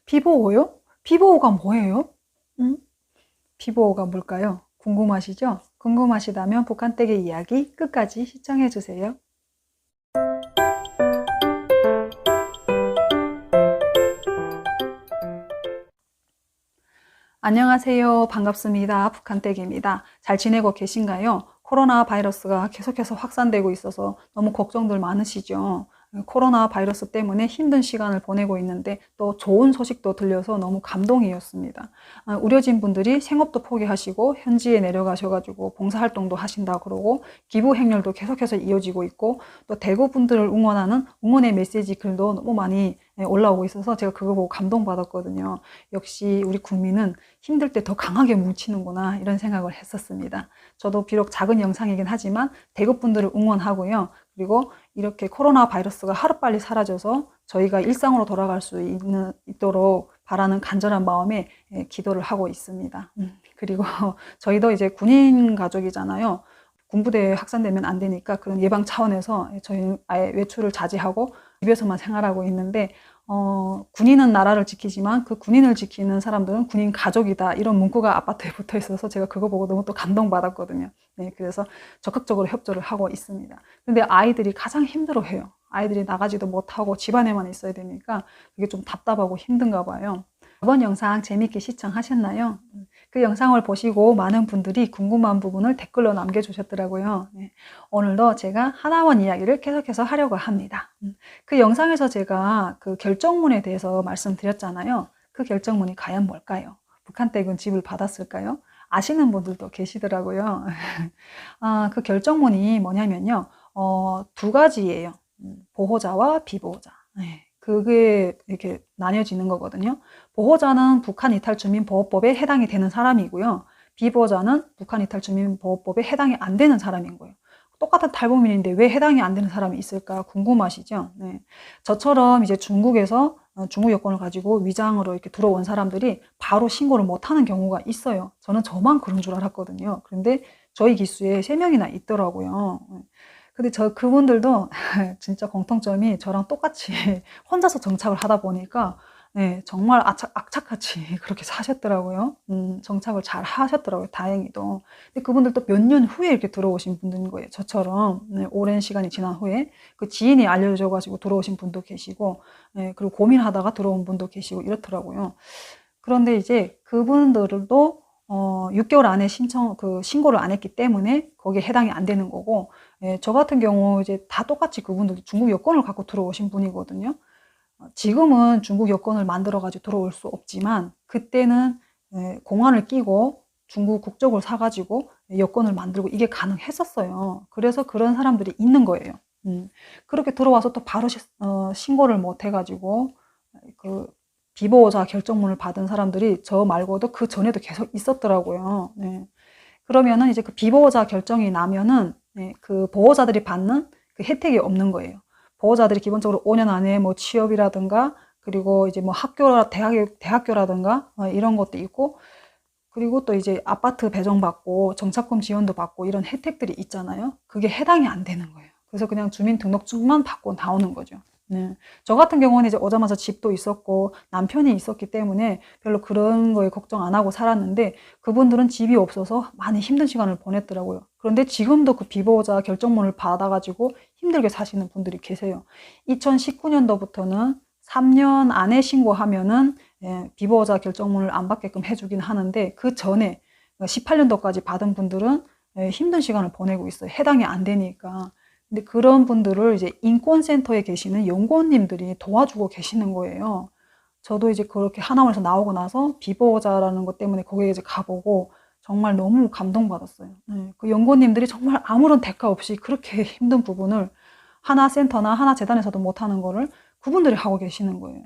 피보호요? 피보호가 뭐예요? 음? 피보호가 뭘까요? 궁금하시죠? 궁금하시다면 북한댁의 이야기 끝까지 시청해주세요. 안녕하세요. 반갑습니다. 북한댁입니다. 잘 지내고 계신가요? 코로나 바이러스가 계속해서 확산되고 있어서 너무 걱정들 많으시죠? 코로나 바이러스 때문에 힘든 시간을 보내고 있는데 또 좋은 소식도 들려서 너무 감동이었습니다. 우려진 분들이 생업도 포기하시고 현지에 내려가셔가지고 봉사활동도 하신다 그러고 기부 행렬도 계속해서 이어지고 있고 또 대구 분들을 응원하는 응원의 메시지 글도 너무 많이 올라오고 있어서 제가 그거 보고 감동받았거든요. 역시 우리 국민은 힘들 때 더 강하게 뭉치는구나 이런 생각을 했었습니다. 저도 비록 작은 영상이긴 하지만 대구 분들을 응원하고요. 그리고 이렇게 코로나 바이러스가 하루빨리 사라져서 저희가 일상으로 돌아갈 수 있도록 바라는 간절한 마음에 기도를 하고 있습니다. 그리고 저희도 이제 군인 가족이잖아요. 군부대에 확산되면 안 되니까 그런 예방 차원에서 저희는 아예 외출을 자제하고 집에서만 생활하고 있는데 군인은 나라를 지키지만 그 군인을 지키는 사람들은 군인 가족이다 이런 문구가 아파트에 붙어 있어서 제가 그거 보고 너무 또 감동받았거든요. 네, 그래서 적극적으로 협조를 하고 있습니다. 근데 아이들이 가장 힘들어해요. 아이들이 나가지도 못하고 집안에만 있어야 되니까 그게 좀 답답하고 힘든가 봐요. 이번 영상 재밌게 시청하셨나요? 그 영상을 보시고 많은 분들이 궁금한 부분을 댓글로 남겨주셨더라고요. 네, 오늘도 제가 하나원 이야기를 계속해서 하려고 합니다. 그 영상에서 제가 그 결정문에 대해서 말씀드렸잖아요. 그 결정문이 과연 뭘까요? 북한댁은 집을 받았을까요? 아시는 분들도 계시더라고요. 그 결정문이 뭐냐면요. 두 가지예요. 보호자와 비보호자. 네, 그게 이렇게 나뉘어지는 거거든요. 보호자는 북한 이탈주민보호법에 해당이 되는 사람이고요. 비보호자는 북한 이탈주민보호법에 해당이 안 되는 사람인 거예요. 똑같은 탈북민인데 왜 해당이 안 되는 사람이 있을까 궁금하시죠? 네. 저처럼 이제 중국에서 중국 여권을 가지고 위장으로 이렇게 들어온 사람들이 바로 신고를 못 하는 경우가 있어요. 저는 저만 그런 줄 알았거든요. 그런데 저희 기수에 3명이나 있더라고요. 근데 그분들도 진짜 공통점이 저랑 똑같이 혼자서 정착을 하다 보니까 네, 정말 악착같이 그렇게 사셨더라고요. 정착을 잘 하셨더라고요. 다행히도. 근데 그분들도 몇 년 후에 이렇게 들어오신 분들인 거예요. 저처럼 네, 오랜 시간이 지난 후에 그 지인이 알려줘가지고 들어오신 분도 계시고, 네, 그리고 고민하다가 들어온 분도 계시고 이렇더라고요. 그런데 이제 그분들도 6개월 안에 신고를 안 했기 때문에 거기에 해당이 안 되는 거고, 예, 저 같은 경우 이제 다 똑같이 그분들도 중국 여권을 갖고 들어오신 분이거든요. 지금은 중국 여권을 만들어 가지고 들어올 수 없지만 그때는 공안을 끼고 중국 국적을 사 가지고 여권을 만들고 이게 가능했었어요. 그래서 그런 사람들이 있는 거예요. 그렇게 들어와서 또 바로 신고를 못 해 가지고 그 비보호자 결정문을 받은 사람들이 저 말고도 그 전에도 계속 있었더라고요. 네. 그러면은 이제 그 비보호자 결정이 나면은 그 보호자들이 받는 그 혜택이 없는 거예요. 보호자들이 기본적으로 5년 안에 뭐 취업이라든가 그리고 이제 뭐 대학교라든가 이런 것도 있고 그리고 또 이제 아파트 배정받고 정착금 지원도 받고 이런 혜택들이 있잖아요. 그게 해당이 안 되는 거예요. 그래서 그냥 주민등록증만 받고 나오는 거죠. 네. 저 같은 경우는 이제 오자마자 집도 있었고 남편이 있었기 때문에 별로 그런 거에 걱정 안 하고 살았는데 그분들은 집이 없어서 많이 힘든 시간을 보냈더라고요. 그런데 지금도 그 비보호자 결정문을 받아가지고 힘들게 사시는 분들이 계세요. 2019년도부터는 3년 안에 신고하면은 비보호자 결정문을 안 받게끔 해주긴 하는데 그 전에 18년도까지 받은 분들은 힘든 시간을 보내고 있어요. 해당이 안 되니까. 근데 그런 분들을 이제 인권센터에 계시는 연구원님들이 도와주고 계시는 거예요. 저도 이제 그렇게 하나원에서 나오고 나서 비보호자라는 것 때문에 거기에 이제 가보고 정말 너무 감동받았어요. 네, 그 연구원님들이 정말 아무런 대가 없이 그렇게 힘든 부분을 하나 센터나 하나 재단에서도 못하는 거를 그분들이 하고 계시는 거예요.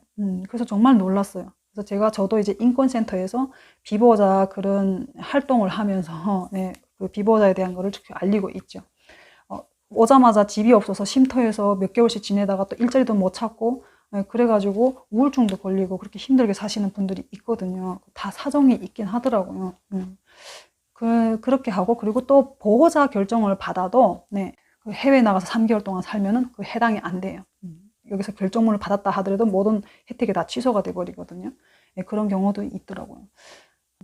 그래서 정말 놀랐어요. 그래서 저도 이제 인권센터에서 비보호자 그런 활동을 하면서 네, 그 비보호자에 대한 거를 알리고 있죠. 오자마자 집이 없어서 쉼터에서 몇 개월씩 지내다가 또 일자리도 못 찾고 그래가지고 우울증도 걸리고 그렇게 힘들게 사시는 분들이 있거든요. 다 사정이 있긴 하더라고요. 그렇게 하고 그리고 또 보호자 결정을 받아도 네, 그 해외 나가서 3개월 동안 살면은 그 해당이 안 돼요. 여기서 결정문을 받았다 하더라도 모든 혜택이 다 취소가 돼버리거든요. 예, 그런 경우도 있더라고요.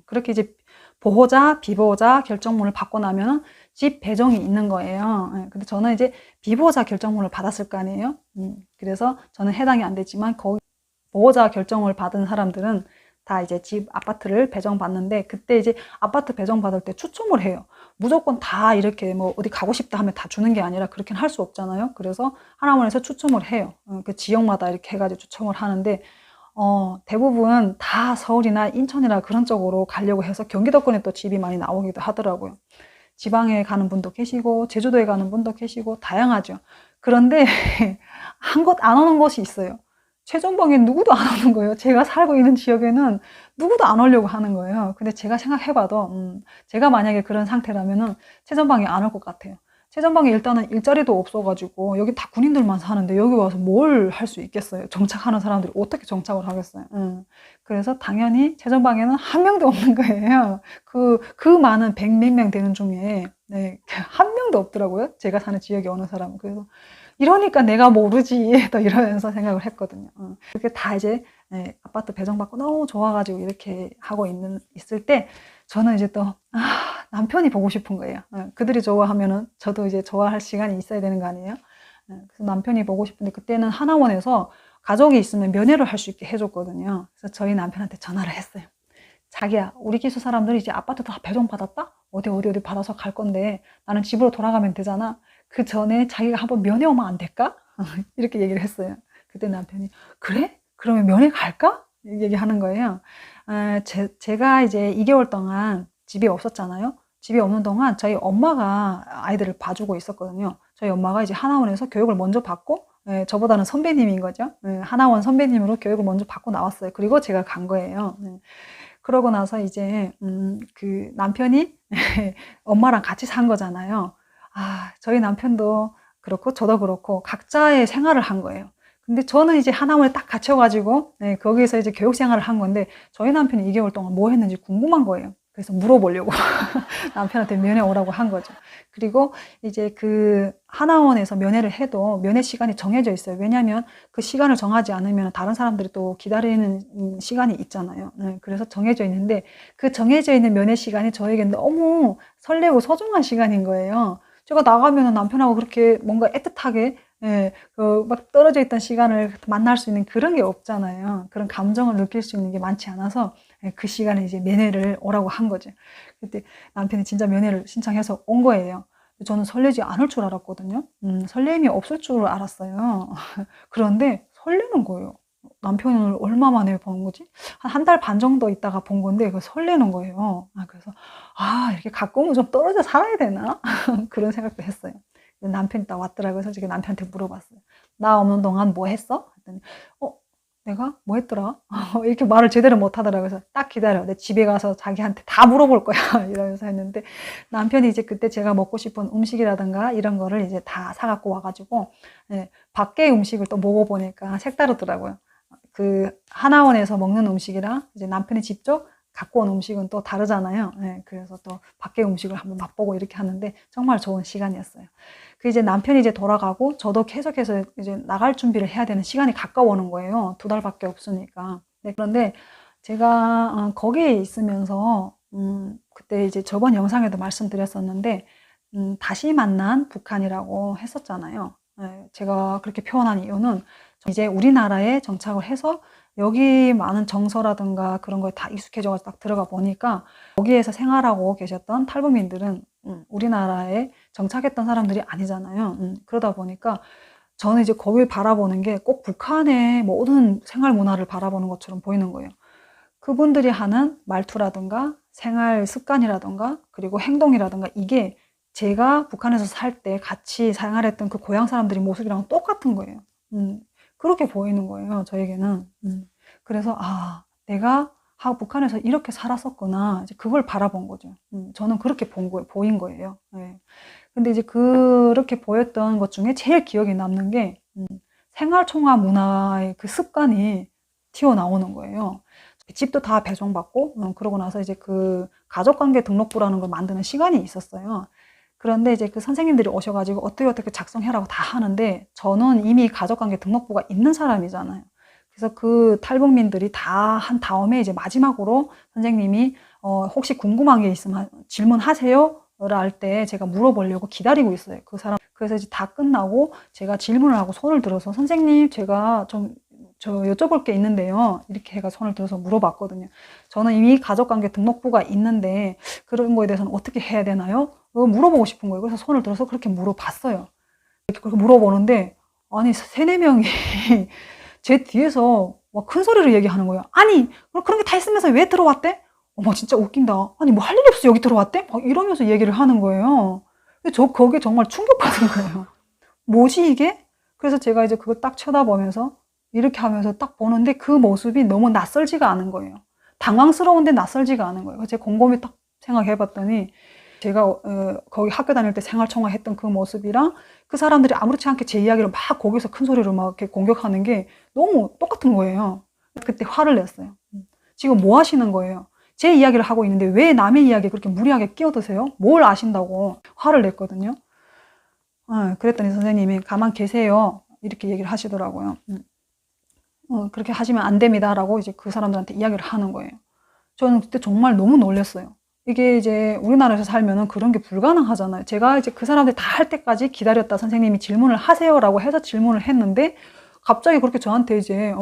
그렇게 이제 보호자, 비보호자 결정문을 받고 나면 집 배정이 있는 거예요. 예, 근데 저는 이제 비보호자 결정문을 받았을 거 아니에요. 그래서 저는 해당이 안 됐지만 거기 보호자 결정을 받은 사람들은 다 이제 집 아파트를 배정받는데, 그때 이제 아파트 배정받을 때 추첨을 해요. 무조건 다 이렇게 뭐 어디 가고 싶다 하면 다 주는 게 아니라 그렇게는 할 수 없잖아요. 그래서 하나원에서 추첨을 해요. 그 지역마다 이렇게 해가지고 추첨을 하는데, 대부분 다 서울이나 인천이나 그런 쪽으로 가려고 해서 경기도권에 또 집이 많이 나오기도 하더라고요. 지방에 가는 분도 계시고 제주도에 가는 분도 계시고 다양하죠. 그런데 한 곳 안 오는 곳이 있어요. 최전방에 누구도 안 오는 거예요. 제가 살고 있는 지역에는 누구도 안 오려고 하는 거예요. 근데 제가 생각해봐도 제가 만약에 그런 상태라면은 최전방에 안 올 것 같아요. 최전방에 일단은 일자리도 없어가지고 여기 다 군인들만 사는데 여기 와서 뭘 할 수 있겠어요. 정착하는 사람들이 어떻게 정착을 하겠어요. 그래서 당연히 최전방에는 한 명도 없는 거예요. 그 많은 100몇 명 되는 중에 네, 한 명도 없더라고요. 제가 사는 지역에 어느 사람은. 그래서 이러니까 내가 모르지 또 이러면서 생각을 했거든요. 그렇게 다 이제 네, 아파트 배정받고 너무 좋아가지고 이렇게 하고 있을 때 저는 이제 또 남편이 보고 싶은 거예요. 그들이 좋아하면은 저도 이제 좋아할 시간이 있어야 되는 거 아니에요? 그래서 남편이 보고 싶은데 그때는 하나원에서 가족이 있으면 면회를 할 수 있게 해줬거든요. 그래서 저희 남편한테 전화를 했어요. 자기야, 우리 기수 사람들이 이제 아파트 다 배정받았다? 어디 받아서 갈 건데 나는 집으로 돌아가면 되잖아. 그 전에 자기가 한번 면회 오면 안 될까? 이렇게 얘기를 했어요. 그때 남편이 그래? 그러면 면회 갈까? 얘기하는 거예요. 제가 이제 2개월 동안 집이 없었잖아요. 집이 없는 동안 저희 엄마가 아이들을 봐주고 있었거든요. 저희 엄마가 이제 하나원에서 교육을 먼저 받고, 저보다는 선배님인 거죠. 하나원 선배님으로 교육을 먼저 받고 나왔어요. 그리고 제가 간 거예요. 그러고 나서 이제 그 남편이 엄마랑 같이 산 거잖아요. 저희 남편도 그렇고 저도 그렇고 각자의 생활을 한 거예요. 근데 저는 이제 하나원에 딱 갇혀가지고 거기에서 이제 교육 생활을 한 건데 저희 남편이 2개월 동안 뭐 했는지 궁금한 거예요. 그래서 물어보려고 남편한테 면회 오라고 한 거죠. 그리고 이제 그 하나원에서 면회를 해도 면회 시간이 정해져 있어요. 왜냐하면 그 시간을 정하지 않으면 다른 사람들이 또 기다리는 시간이 있잖아요. 그래서 정해져 있는데 그 정해져 있는 면회 시간이 저에게 너무 설레고 소중한 시간인 거예요. 제가 나가면 남편하고 그렇게 뭔가 애틋하게 막 떨어져 있던 시간을 만날 수 있는 그런 게 없잖아요. 그런 감정을 느낄 수 있는 게 많지 않아서 그 시간에 이제 면회를 오라고 한 거죠. 그때 남편이 진짜 면회를 신청해서 온 거예요. 저는 설레지 않을 줄 알았거든요. 설렘이 없을 줄 알았어요. 그런데 설레는 거예요. 남편을 얼마 만에 본 거지? 한 달 반 정도 있다가 본 건데 그 설레는 거예요. 그래서 이렇게 가끔은 좀 떨어져 살아야 되나? 그런 생각도 했어요. 남편이 딱 왔더라고요. 솔직히 남편한테 물어봤어요. 나 없는 동안 뭐 했어? 했더니 내가 뭐 했더라? 이렇게 말을 제대로 못 하더라고요. 그래서 딱 기다려. 내 집에 가서 자기한테 다 물어볼 거야. 이러면서 했는데 남편이 이제 그때 제가 먹고 싶은 음식이라든가 이런 거를 이제 다 사갖고 와가지고 밖에 음식을 또 먹어보니까 색다르더라고요. 그 하나원에서 먹는 음식이랑 이제 남편이 직접 갖고 온 음식은 또 다르잖아요. 그래서 또 밖에 음식을 한번 맛보고 이렇게 하는데 정말 좋은 시간이었어요. 그 이제 남편이 이제 돌아가고 저도 계속해서 이제 나갈 준비를 해야 되는 시간이 가까워오는 거예요. 2달밖에 없으니까. 그런데 제가 거기에 있으면서 그때 이제 저번 영상에도 말씀드렸었는데 다시 만난 북한이라고 했었잖아요. 제가 그렇게 표현한 이유는 이제 우리나라에 정착을 해서 여기 많은 정서라든가 그런 거에 다 익숙해져서 딱 들어가 보니까 거기에서 생활하고 계셨던 탈북민들은 우리나라에 정착했던 사람들이 아니잖아요. 그러다 보니까 저는 이제 거길 바라보는 게 꼭 북한의 모든 생활 문화를 바라보는 것처럼 보이는 거예요. 그분들이 하는 말투라든가 생활 습관이라든가 그리고 행동이라든가 이게 제가 북한에서 살 때 같이 생활했던 그 고향 사람들의 모습이랑 똑같은 거예요. 그렇게 보이는 거예요, 저에게는. 그래서 내가 북한에서 이렇게 살았었구나. 이제 그걸 바라본 거죠. 저는 그렇게 보인 거예요. 근데 이제 그렇게 보였던 것 중에 제일 기억에 남는 게 생활총화 문화의 그 습관이 튀어나오는 거예요. 집도 다 배정받고 그러고 나서 이제 그 가족관계 등록부라는 걸 만드는 시간이 있었어요. 그런데 이제 그 선생님들이 오셔가지고 어떻게 작성해라고 다 하는데 저는 이미 가족관계 등록부가 있는 사람이잖아요. 그래서 그 탈북민들이 다 한 다음에 이제 마지막으로 선생님이 혹시 궁금한 게 있으면 질문하세요. 를 할 때 제가 물어보려고 기다리고 있어요. 그 사람. 그래서 이제 다 끝나고 제가 질문을 하고 손을 들어서 선생님 제가 저 여쭤볼 게 있는데요. 이렇게 해가 손을 들어서 물어봤거든요. 저는 이미 가족관계 등록부가 있는데 그런 거에 대해서는 어떻게 해야 되나요? 물어보고 싶은 거예요. 그래서 손을 들어서 그렇게 물어봤어요. 이렇게 물어보는데 아니 세네 명이 제 뒤에서 막 큰 소리로 얘기하는 거예요. 아니 그런 게 다 있으면서 왜 들어왔대? 어머 진짜 웃긴다. 아니 뭐 할 일이 없어 여기 들어왔대? 막 이러면서 얘기를 하는 거예요. 저 거기에 정말 충격받은 거예요. 뭐지 이게? 그래서 제가 이제 그걸 딱 쳐다보면서 이렇게 하면서 딱 보는데 그 모습이 너무 낯설지가 않은 거예요. 당황스러운데 낯설지가 않은 거예요. 제가 곰곰이 딱 생각해 봤더니 제가 거기 학교 다닐 때 생활청화 했던 그 모습이랑 그 사람들이 아무렇지 않게 제 이야기를 막 거기서 큰 소리로 막 이렇게 공격하는 게 너무 똑같은 거예요. 그때 화를 냈어요. 지금 뭐 하시는 거예요? 제 이야기를 하고 있는데 왜 남의 이야기에 그렇게 무리하게 끼어드세요? 뭘 아신다고 화를 냈거든요. 그랬더니 선생님이 가만 계세요. 이렇게 얘기를 하시더라고요. 그렇게 하시면 안 됩니다라고 이제 그 사람들한테 이야기를 하는 거예요. 저는 그때 정말 너무 놀랐어요. 이게 이제 우리나라에서 살면은 그런 게 불가능하잖아요. 제가 이제 그 사람들 다 할 때까지 기다렸다 선생님이 질문을 하세요라고 해서 질문을 했는데 갑자기 그렇게 저한테 이제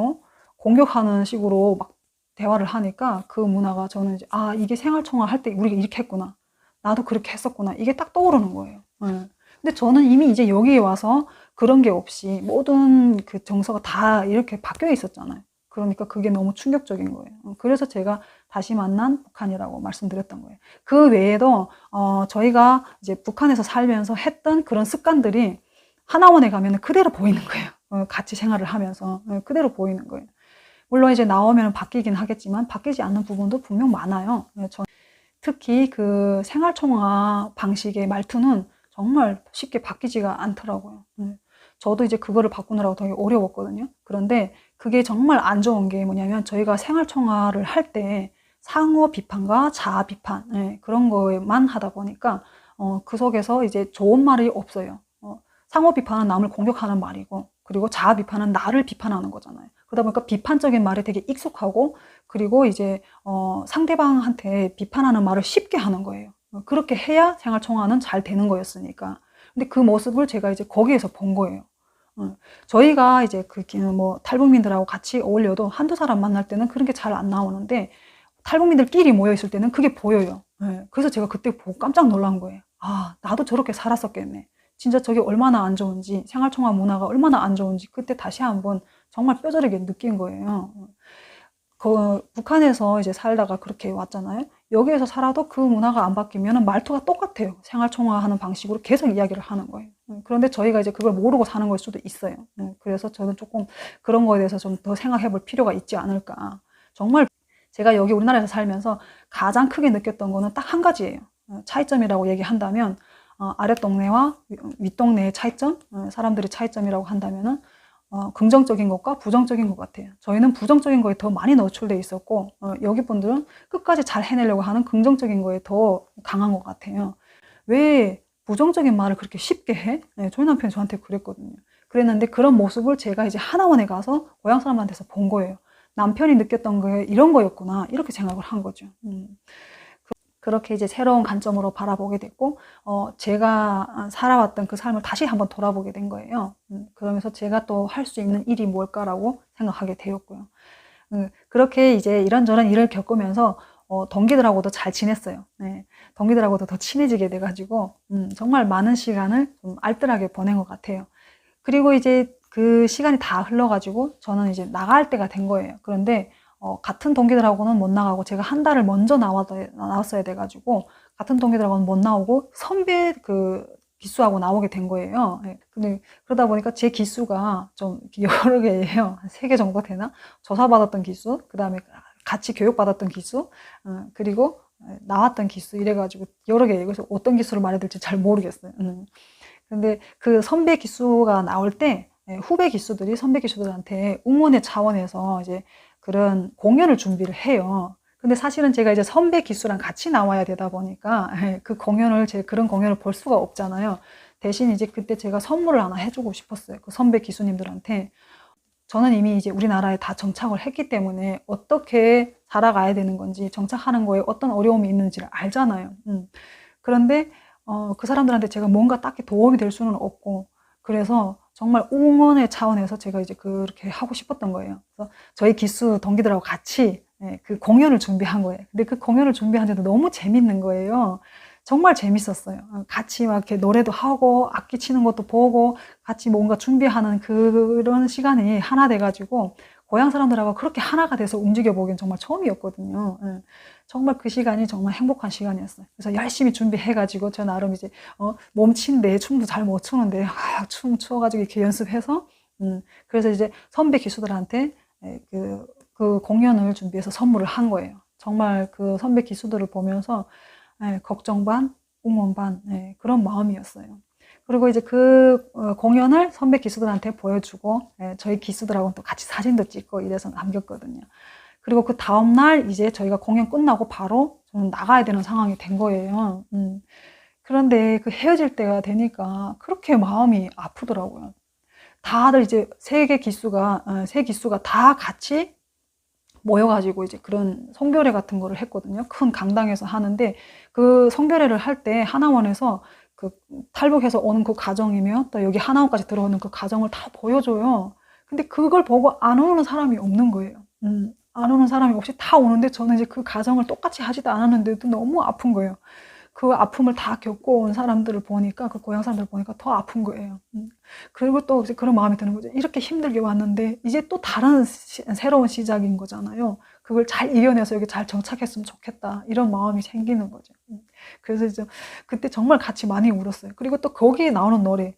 공격하는 식으로 막 대화를 하니까 그 문화가 저는 이제 아 이게 생활청화 할 때 우리가 이렇게 했구나. 나도 그렇게 했었구나. 이게 딱 떠오르는 거예요. 근데 저는 이미 이제 여기에 와서 그런 게 없이 모든 그 정서가 다 이렇게 바뀌어 있었잖아요. 그러니까 그게 너무 충격적인 거예요. 그래서 제가 다시 만난 북한이라고 말씀드렸던 거예요. 그 외에도 저희가 이제 북한에서 살면서 했던 그런 습관들이 하나원에 가면 그대로 보이는 거예요. 같이 생활을 하면서 그대로 보이는 거예요. 물론 이제 나오면 바뀌긴 하겠지만 바뀌지 않는 부분도 분명 많아요. 특히 그 생활청화 방식의 말투는 정말 쉽게 바뀌지가 않더라고요. 저도 이제 그거를 바꾸느라고 되게 어려웠거든요. 그런데 그게 정말 안 좋은 게 뭐냐면 저희가 생활청화를 할 때 상호 비판과 자아 비판 그런 거에만 하다 보니까 그 속에서 이제 좋은 말이 없어요. 상호 비판은 남을 공격하는 말이고 그리고 자아 비판은 나를 비판하는 거잖아요. 그러다 보니까 비판적인 말에 되게 익숙하고 그리고 이제 상대방한테 비판하는 말을 쉽게 하는 거예요. 그렇게 해야 생활청화는 잘 되는 거였으니까. 근데 그 모습을 제가 이제 거기에서 본 거예요. 저희가 이제 뭐 탈북민들하고 같이 어울려도 한두 사람 만날 때는 그런 게 잘 안 나오는데 탈북민들끼리 모여 있을 때는 그게 보여요. 그래서 제가 그때 보고 깜짝 놀란 거예요. 아, 나도 저렇게 살았었겠네. 진짜 저게 얼마나 안 좋은지, 생활청화 문화가 얼마나 안 좋은지 그때 다시 한번 정말 뼈저리게 느낀 거예요. 북한에서 이제 살다가 그렇게 왔잖아요. 여기에서 살아도 그 문화가 안 바뀌면 말투가 똑같아요. 생활청화하는 방식으로 계속 이야기를 하는 거예요. 그런데 저희가 이제 그걸 모르고 사는 걸 수도 있어요. 그래서 저는 조금 그런 거에 대해서 좀 더 생각해 볼 필요가 있지 않을까. 정말 제가 여기 우리나라에서 살면서 가장 크게 느꼈던 거는 딱 한 가지예요. 차이점이라고 얘기한다면 아랫동네와 윗동네의 차이점, 사람들의 차이점이라고 한다면은 긍정적인 것과 부정적인 것 같아요. 저희는 부정적인 거에 더 많이 노출돼 있었고 여기 분들은 끝까지 잘 해내려고 하는 긍정적인 거에 더 강한 것 같아요. 왜 부정적인 말을 그렇게 쉽게 해? 저희 남편이 저한테 그랬거든요. 그랬는데 그런 모습을 제가 이제 하나원에 가서 고향 사람한테서 본 거예요. 남편이 느꼈던 게 이런 거였구나 이렇게 생각을 한 거죠. 그렇게 이제 새로운 관점으로 바라보게 됐고 제가 살아왔던 그 삶을 다시 한번 돌아보게 된 거예요. 그러면서 제가 또 할 수 있는 일이 뭘까라고 생각하게 되었고요. 그렇게 이제 이런저런 일을 겪으면서 동기들하고도 잘 지냈어요. 동기들하고도 더 친해지게 돼가지고 정말 많은 시간을 좀 알뜰하게 보낸 것 같아요. 그리고 이제 그 시간이 다 흘러가지고 저는 이제 나갈 때가 된 거예요. 그런데 같은 동기들하고는 못 나가고 제가 한 달을 먼저 나왔어야 돼가지고 같은 동기들하고는 못 나오고 선배 그 기수하고 나오게 된 거예요. 근데 그러다 보니까 제 기수가 좀 여러 개예요. 한 3개 정도 되나? 조사받았던 기수, 그 다음에 같이 교육받았던 기수, 그리고 나왔던 기수 이래가지고 여러 개예요. 그래서 어떤 기수를 말해야 될지 잘 모르겠어요. 근데 그 선배 기수가 나올 때 후배 기수들이 선배 기수들한테 응원의 차원에서 이제 그런 공연을 준비를 해요. 근데 사실은 제가 이제 선배 기수랑 같이 나와야 되다 보니까 그 공연을 그런 공연을 볼 수가 없잖아요. 대신 이제 그때 제가 선물을 하나 해주고 싶었어요. 그 선배 기수님들한테. 저는 이미 이제 우리나라에 다 정착을 했기 때문에 어떻게 살아가야 되는 건지, 정착하는 거에 어떤 어려움이 있는지를 알잖아요. 그런데 그 사람들한테 제가 뭔가 딱히 도움이 될 수는 없고, 그래서 정말 응원의 차원에서 제가 이제 그렇게 하고 싶었던 거예요. 그래서 저희 기수 동기들하고 같이 그 공연을 준비한 거예요. 근데 그 공연을 준비하는데도 너무 재밌는 거예요. 정말 재밌었어요. 같이 막 이렇게 노래도 하고 악기 치는 것도 보고 같이 뭔가 준비하는 그런 시간이 하나 돼가지고 고향 사람들하고 그렇게 하나가 돼서 움직여 보기엔 정말 처음이었거든요. 정말 그 시간이 정말 행복한 시간이었어요. 그래서 열심히 준비해가지고 저 나름 이제 몸치인데 춤도 잘 못 추는데 춤 추어가지고 이렇게 연습해서 그래서 이제 선배 기수들한테 그 공연을 준비해서 선물을 한 거예요. 정말 그 선배 기수들을 보면서 걱정 반, 응원 반 그런 마음이었어요. 그리고 이제 그 공연을 선배 기수들한테 보여주고 저희 기수들하고는 또 같이 사진도 찍고 이래서 남겼거든요. 그리고 그 다음날 이제 저희가 공연 끝나고 바로 저는 나가야 되는 상황이 된 거예요. 그런데 그 헤어질 때가 되니까 그렇게 마음이 아프더라고요. 다들 이제 세 기수가 다 같이 모여가지고 이제 그런 성별회 같은 거를 했거든요. 큰 강당에서 하는데 그 성별회를 할 때 하나원에서 그 탈북해서 오는 그 가정이며 또 여기 하나원까지 들어오는 그 가정을 다 보여줘요. 근데 그걸 보고 안 오는 사람이 없는 거예요. 안 오는 사람이 없이 다 오는데 저는 이제 그 가정을 똑같이 하지도 않았는데도 너무 아픈 거예요. 그 아픔을 다 겪어온 사람들을 보니까, 그 고향 사람들을 보니까 더 아픈 거예요. 그리고 또 이제 그런 마음이 드는 거죠. 이렇게 힘들게 왔는데 이제 또 다른 새로운 시작인 거잖아요. 그걸 잘 이겨내서 여기 잘 정착했으면 좋겠다, 이런 마음이 생기는 거죠. 그래서 이제 그때 정말 같이 많이 울었어요. 그리고 또 거기에 나오는 노래,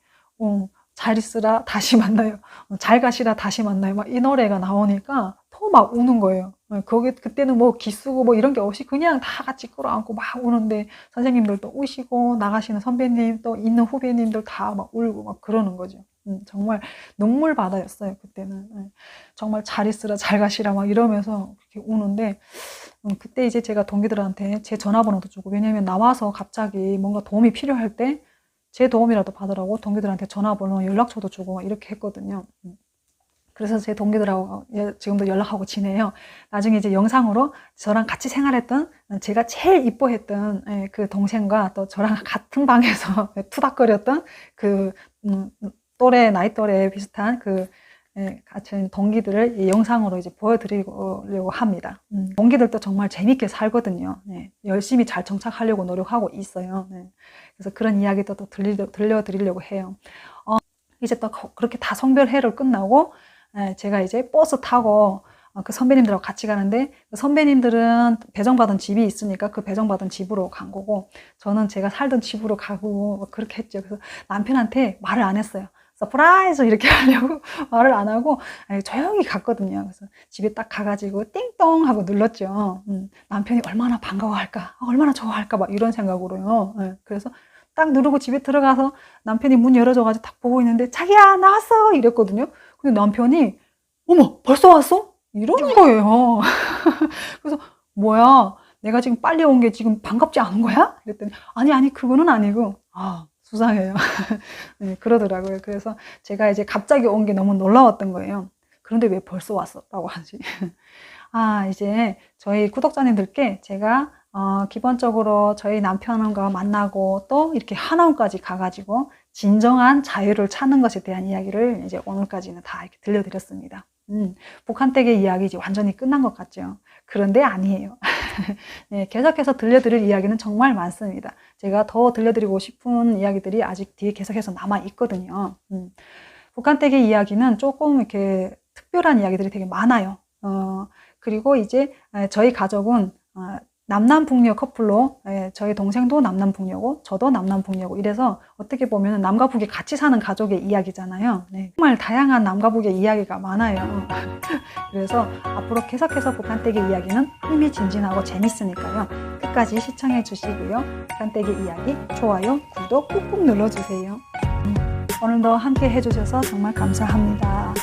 잘 있으라 다시 만나요, 잘 가시라 다시 만나요, 막 이 노래가 나오니까 더 막 우는 거예요. 그때는 뭐 기수고 뭐 이런 게 없이 그냥 다 같이 끌어안고 막 우는데 선생님들도 우시고 나가시는 선배님 또 있는 후배님들 다 막 울고 막 그러는 거죠. 정말 눈물 바다였어요 그때는. 정말 잘 있으라 잘 가시라 막 이러면서 그렇게 우는데 그때 이제 제가 동기들한테 제 전화번호도 주고, 왜냐면 나와서 갑자기 뭔가 도움이 필요할 때 제 도움이라도 받으라고 동기들한테 전화번호 연락처도 주고 이렇게 했거든요. 그래서 제 동기들하고 지금도 연락하고 지내요. 나중에 이제 영상으로 저랑 같이 생활했던, 제가 제일 이뻐했던 그 동생과 또 저랑 같은 방에서 투닥거렸던 그 나이 또래 비슷한 그 같은 동기들을 영상으로 이제 보여드리려고 합니다. 동기들도 정말 재밌게 살거든요. 열심히 잘 정착하려고 노력하고 있어요. 그래서 그런 이야기도 또 들려드리려고 해요. 이제 또 그렇게 다 성별회를 끝나고 제가 이제 버스 타고 그 선배님들하고 같이 가는데, 그 선배님들은 배정받은 집이 있으니까 그 배정받은 집으로 간 거고, 저는 제가 살던 집으로 가고 그렇게 했죠. 그래서 남편한테 말을 안 했어요. 서프라이즈 이렇게 하려고 말을 안 하고 조용히 갔거든요. 그래서 집에 딱 가가지고 띵동 하고 눌렀죠. 남편이 얼마나 반가워할까, 얼마나 좋아할까 막 이런 생각으로요. 그래서 딱 누르고 집에 들어가서 남편이 문 열어줘가지고 딱 보고 있는데, 자기야 나왔어 이랬거든요. 근데 남편이 어머 벌써 왔어? 이러는 거예요. 그래서 뭐야, 내가 지금 빨리 온 게 지금 반갑지 않은 거야? 그랬더니 아니 그거는 아니고, 수상해요. 네, 그러더라고요. 그래서 제가 이제 갑자기 온 게 너무 놀라웠던 거예요. 그런데 왜 벌써 왔어? 라고 하지. 이제 저희 구독자님들께 제가 기본적으로 저희 남편과 만나고 또 이렇게 하나원까지 가가지고 진정한 자유를 찾는 것에 대한 이야기를 이제 오늘까지는 다 이렇게 들려드렸습니다. 북한댁의 이야기 이제 완전히 끝난 것 같죠? 그런데 아니에요. 네, 계속해서 들려드릴 이야기는 정말 많습니다. 제가 더 들려드리고 싶은 이야기들이 아직 뒤에 계속해서 남아 있거든요. 북한댁의 이야기는 조금 이렇게 특별한 이야기들이 되게 많아요. 그리고 이제 저희 가족은 남남북녀 커플로, 저희 동생도 남남북녀고 저도 남남북녀고, 이래서 어떻게 보면 남과 북이 같이 사는 가족의 이야기잖아요. 정말 다양한 남과 북의 이야기가 많아요. 그래서 앞으로 계속해서 북한댁의 이야기는 흥미진진하고 재밌으니까요. 끝까지 시청해 주시고요. 북한댁의 이야기 좋아요, 구독 꾹꾹 눌러주세요. 오늘도 함께 해주셔서 정말 감사합니다.